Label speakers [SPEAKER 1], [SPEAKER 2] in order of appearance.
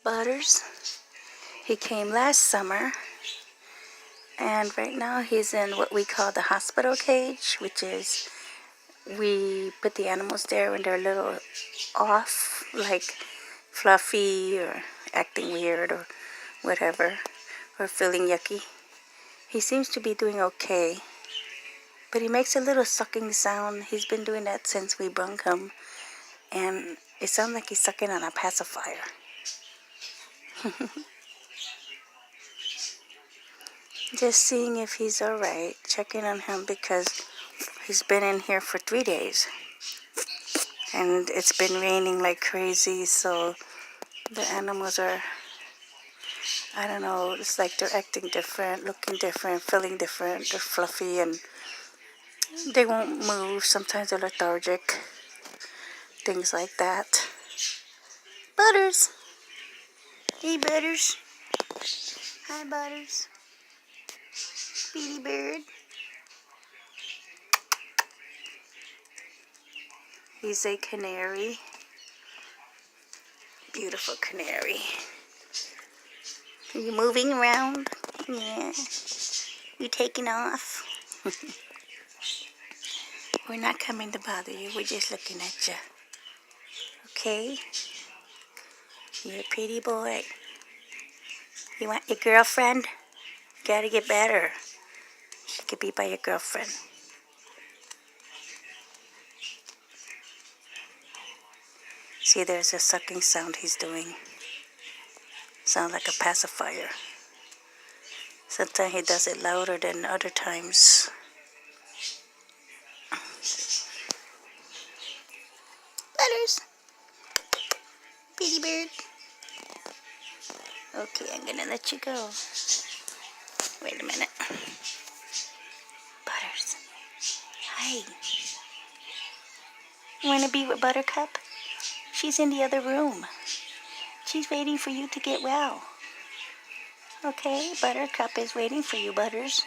[SPEAKER 1] Butters. He came last summer, and right now he's in what we call the hospital cage, which is we put the animals there when they're a little off, like fluffy or acting weird or whatever, or feeling yucky. He seems to be doing okay, but he makes a little sucking sound. He's been doing that since we brung him, and it sounds like he's sucking on a pacifier. Just seeing if he's alright, checking on him because he's been in here for 3 days. And it's been raining like crazy, so the animals are, I don't know, it's like they're acting different, looking different, feeling different. They're fluffy and they won't move. Sometimes they're lethargic. Things like that. Butters! Hey, Butters. Hi, Butters. Speedy bird. He's a canary. Beautiful canary. Are you moving around? Yeah. You taking off? We're not coming to bother you. We're just looking at you. Okay? You're a pretty boy. You want your girlfriend? You gotta get better. She could be by your girlfriend. See, there's a sucking sound he's doing. Sounds like a pacifier. Sometimes he does it louder than other times. Butters! Pretty bird. Okay, I'm gonna let you go. Wait a minute. Butters. Hi. You wanna be with Buttercup? She's in the other room. She's waiting for you to get well. Okay, Buttercup is waiting for you, Butters.